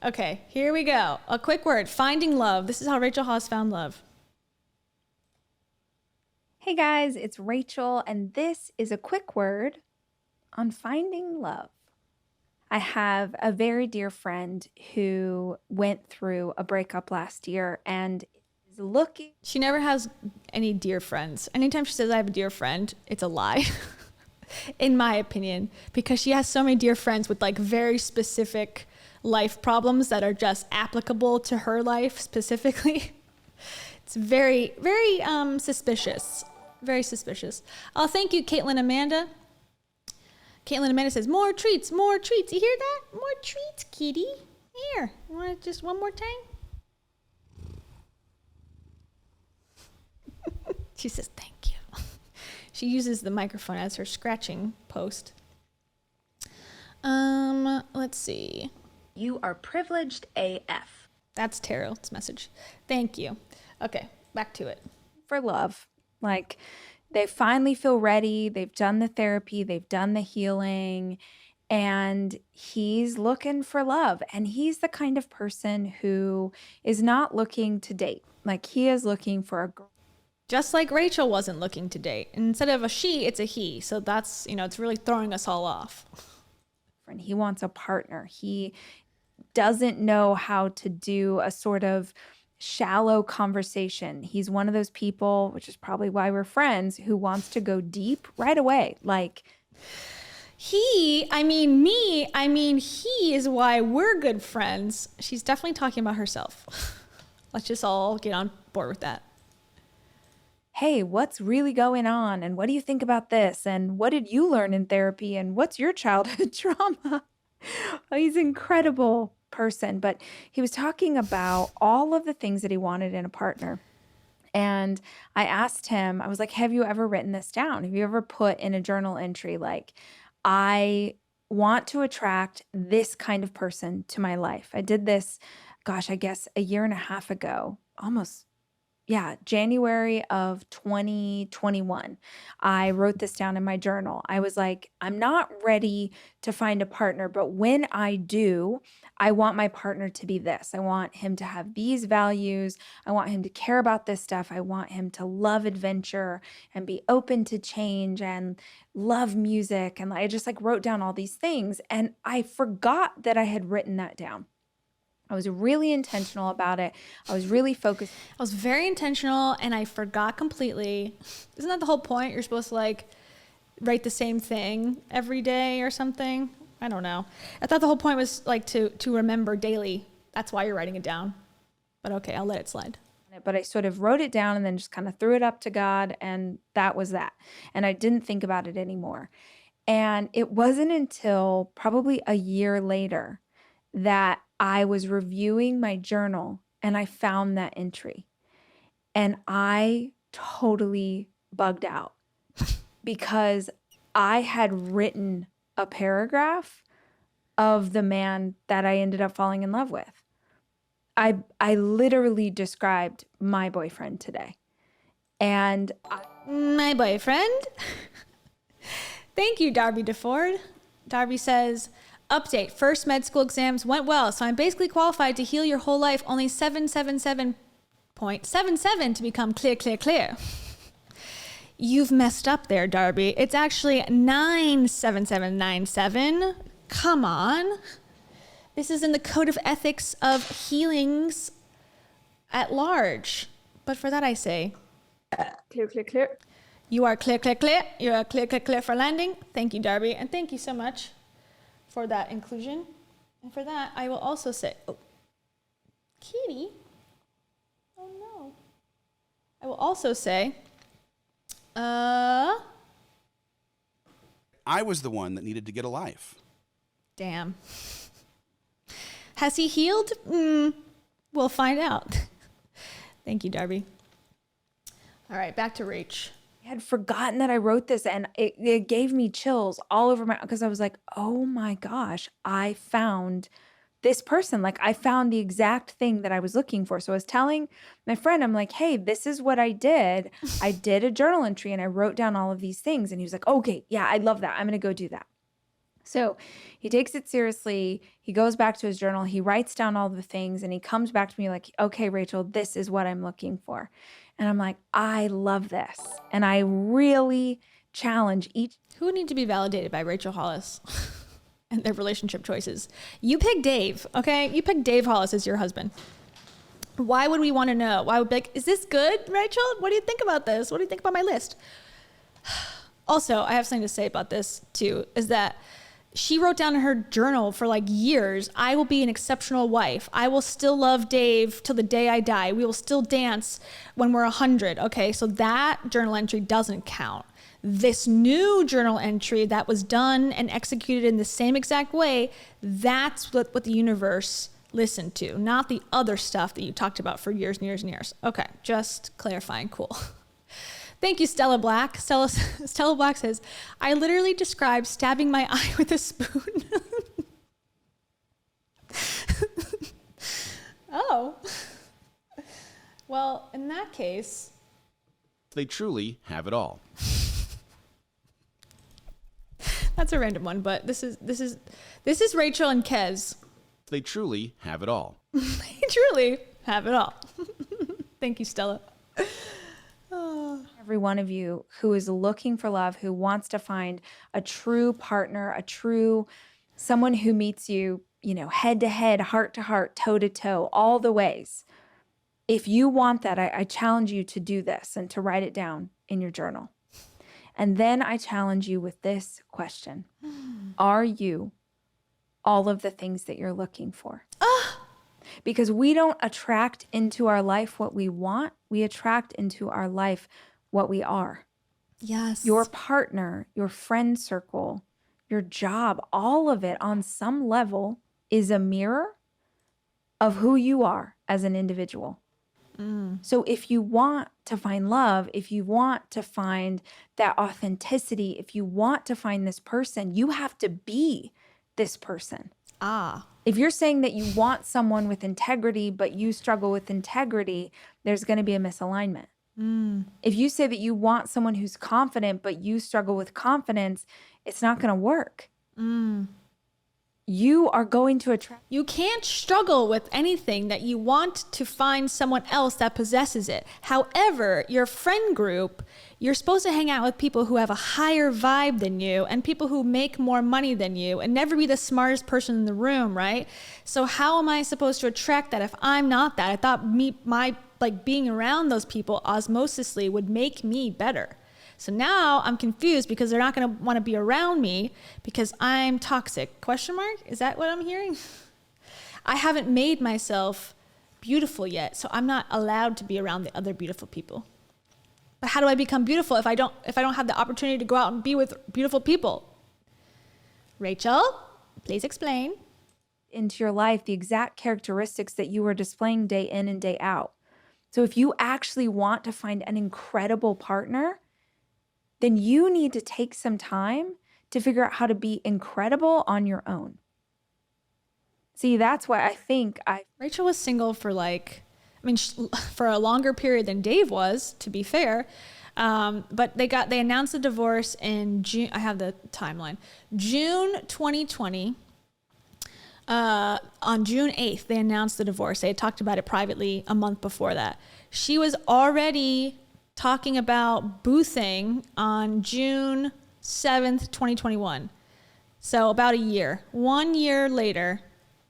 Okay, here we go. A quick word, finding love. This is how Rachel Hollis found love. Hey guys, it's Rachel, and this is a quick word on finding love. I have a very dear friend who went through a breakup last year and is looking. She never has any dear friends. Anytime she says I have a dear friend, it's a lie. In my opinion, because she has so many dear friends with like very specific life problems that are just applicable to her life specifically. It's very, very suspicious. Very suspicious. Oh, thank you, Caitlin Amanda. Caitlin Amanda says, more treats, more treats. You hear that? More treats, kitty. Here, you want just one more time? She says, thank you. She uses the microphone as her scratching post. Let's see. You are privileged AF. That's Terrell's message. Thank you. Okay, back to it. For love. Like, they finally feel ready. They've done the therapy. They've done the healing. And he's looking for love. And he's the kind of person who is not looking to date. Like, he is looking for a girl. Just like Rachel wasn't looking to date. Instead of a she, it's a he. So that's, it's really throwing us all off. He wants a partner. He doesn't know how to do a sort of shallow conversation. He's one of those people, which is probably why we're friends, who wants to go deep right away. Like, he is why we're good friends. She's definitely talking about herself. Let's just all get on board with that. Hey, what's really going on? And what do you think about this? And what did you learn in therapy? And what's your childhood trauma? Oh, he's an incredible person. But he was talking about all of the things that he wanted in a partner. And I asked him, I was like, have you ever written this down? Have you ever put in a journal entry like, I want to attract this kind of person to my life? I did this, I guess a year and a half ago, almost. Yeah, January of 2021. I wrote this down in my journal. I was like, I'm not ready to find a partner, but when I do, I want my partner to be this. I want him to have these values. I want him to care about this stuff. I want him to love adventure and be open to change and love music. And I just wrote down all these things, and I forgot that I had written that down. I was really intentional about it. I was really focused. I was very intentional, and I forgot completely. Isn't that the whole point? You're supposed to write the same thing every day or something. I don't know. I thought the whole point was to remember daily. That's why you're writing it down. But okay, I'll let it slide. But I sort of wrote it down and then just kind of threw it up to God, and that was that. And I didn't think about it anymore. And it wasn't until probably a year later that I was reviewing my journal and I found that entry, and I totally bugged out because I had written a paragraph of the man that I ended up falling in love with. I literally described my boyfriend today. And my boyfriend? Thank you, Darby DeFord. Darby says, update, first med school exams went well, so I'm basically qualified to heal your whole life. Only 777.77 to become clear, clear, clear. You've messed up there, Darby. It's actually 97797. Come on. This is in the code of ethics of healings at large. But for that I say, clear, clear, clear. You are clear, clear, clear. You're clear, clear, clear for landing. Thank you, Darby. And thank you so much for that inclusion. And for that, I will also say, kitty. Oh no. I will also say, I was the one that needed to get a life. Damn. Has he healed? We'll find out. Thank you, Darby. All right, back to Rach. I had forgotten that I wrote this, and it gave me chills all over because I was like, oh my gosh, I found this person. I found the exact thing that I was looking for. So I was telling my friend, I'm like, hey, this is what I did. I did a journal entry and I wrote down all of these things. And he was like, okay, yeah, I love that. I'm going to go do that. So he takes it seriously. He goes back to his journal. He writes down all the things and he comes back to me like, okay, Rachel, this is what I'm looking for. And I'm like, I love this. And I really challenge each. Who would need to be validated by Rachel Hollis and their relationship choices? You pick Dave, okay? You pick Dave Hollis as your husband. Why would we want to know? Why would we be like, is this good, Rachel? What do you think about this? What do you think about my list? Also, I have something to say about this too, is that she wrote down in her journal for like years, I will be an exceptional wife. I will still love Dave till the day I die. We will still dance when we're 100. Okay, so that journal entry doesn't count. This new journal entry that was done and executed in the same exact way, that's what the universe listened to, not the other stuff that you talked about for years and years and years. Okay, just clarifying, cool. Thank you, Stella Black. Stella Black says, I literally described stabbing my eye with a spoon. Oh. Well, in that case, They truly have it all. that's a random one, but this is Rachel and Kez. They truly have it all. They truly have it all. Thank you, Stella. Every one of you who is looking for love, who wants to find a true partner, someone who meets you, head to head, heart to heart, toe to toe, all the ways. If you want that, I challenge you to do this and to write it down in your journal. And then I challenge you with this question. Are you all of the things that you're looking for? Because we don't attract into our life what we want. We attract into our life what we are. Yes. Your partner, your friend circle, your job, all of it on some level is a mirror of who you are as an individual. So if you want to find love, if you want to find that authenticity, if you want to find this person, you have to be this person. If you're saying that you want someone with integrity, but you struggle with integrity, there's going to be a misalignment. If you say that you want someone who's confident, but you struggle with confidence, it's not going to work. You are going to attract. You can't struggle with anything that you want to find someone else that possesses it. However, your friend group, you're supposed to hang out with people who have a higher vibe than you and people who make more money than you and never be the smartest person in the room, right? So how am I supposed to attract that if I'm not that? I thought being around those people osmosisly would make me better. So now I'm confused because they're not going to want to be around me because I'm toxic. Question mark? Is that what I'm hearing? I haven't made myself beautiful yet, so I'm not allowed to be around the other beautiful people. But how do I become beautiful if I don't have the opportunity to go out and be with beautiful people? Rachel, please explain. Into your life the exact characteristics that you are displaying day in and day out. So if you actually want to find an incredible partner, then you need to take some time to figure out how to be incredible on your own. See, that's why I think Rachel was single for for a longer period than Dave was, to be fair. But they announced the divorce in June. I have the timeline. June 2020. On June 8th, they announced the divorce. They had talked about it privately a month before that. She was already talking about boothing on June 7th, 2021. So about a year. 1 year later.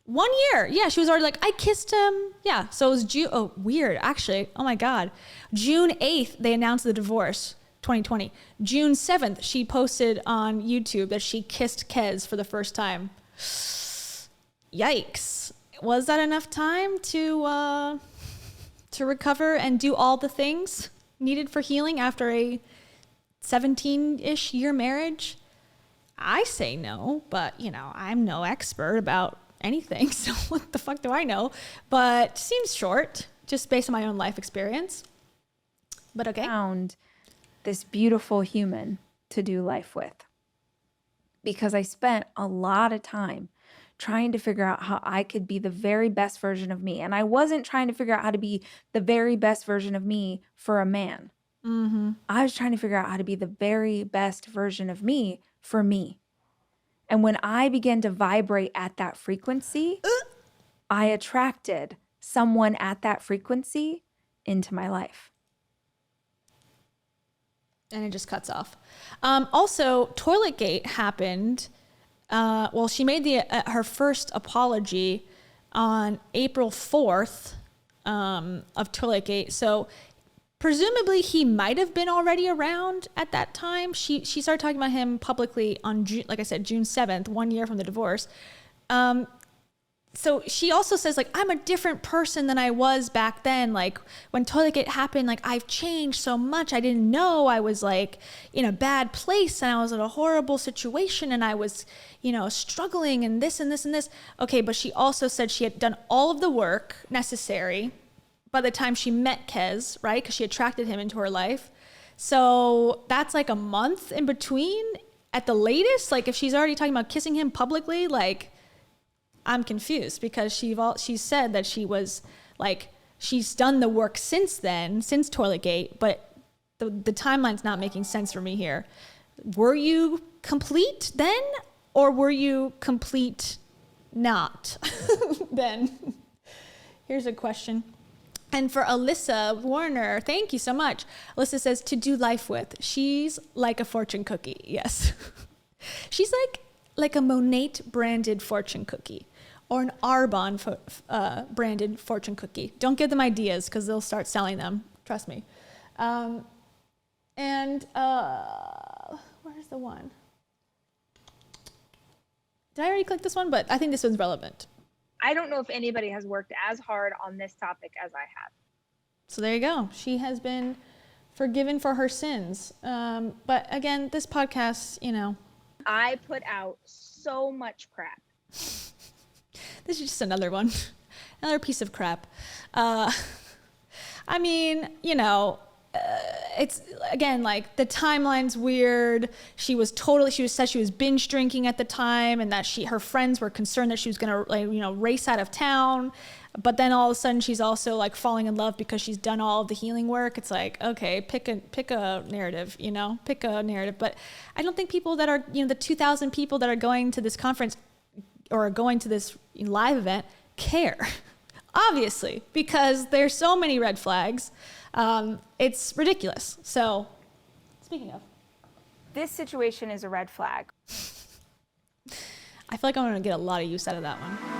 1 year. Yeah, she was already like, I kissed him. Yeah, so it was June. Oh, weird, actually. Oh my God. June 8th, they announced the divorce, 2020. June 7th, she posted on YouTube that she kissed Kez for the first time. Yikes. Was that enough time to recover and do all the things needed for healing after a 17-ish year marriage? I say no, but I'm no expert about anything, so what the fuck do I know? But seems short, just based on my own life experience. But okay. Found this beautiful human to do life with because I spent a lot of time trying to figure out how I could be the very best version of me. And I wasn't trying to figure out how to be the very best version of me for a man. I was trying to figure out how to be the very best version of me for me. And when I began to vibrate at that frequency, I attracted someone at that frequency into my life. And it just cuts off. Also, Toiletgate happened. She made her first apology on April 4th of Toiletgate. So presumably he might have been already around at that time. She started talking about him publicly on June 7th, 1 year from the divorce. So she also says, like, I'm a different person than I was back then. Like, when Toiletgate happened, like, I've changed so much. I didn't know I was, like, in a bad place, and I was in a horrible situation, and I was, struggling, and this and this and this. Okay, but she also said she had done all of the work necessary by the time she met Kez, right? Because she attracted him into her life. So that's like a month in between at the latest. Like, if she's already talking about kissing him publicly, like, I'm confused, because she said that she was like, she's done the work since then, since Toiletgate, but the timeline's not making sense for me here. Were you complete then, or were you complete not then? Here's a question. And for Alyssa Warner, thank you so much. Alyssa says, to do life with. She's like a fortune cookie. Yes. She's like a Monate branded fortune cookie, or an Arbonne branded fortune cookie. Don't give them ideas, because they'll start selling them. Trust me. Where's the one? Did I already click this one? But I think this one's relevant. I don't know if anybody has worked as hard on this topic as I have. So there you go. She has been forgiven for her sins. But again, this podcast, I put out so much crap. This is just another one. Another piece of crap. It's, again, like, the timeline's weird. She said she was binge drinking at the time, and that her friends were concerned that she was going to, race out of town. But then all of a sudden she's also, like, falling in love because she's done all of the healing work. It's like, okay, pick a narrative, pick a narrative. But I don't think people that are, the 2,000 people that are going to this conference or going to this live event care, obviously, because there's so many red flags. It's ridiculous. So, speaking of, This situation is a red flag. I feel like I'm going to get a lot of use out of that one.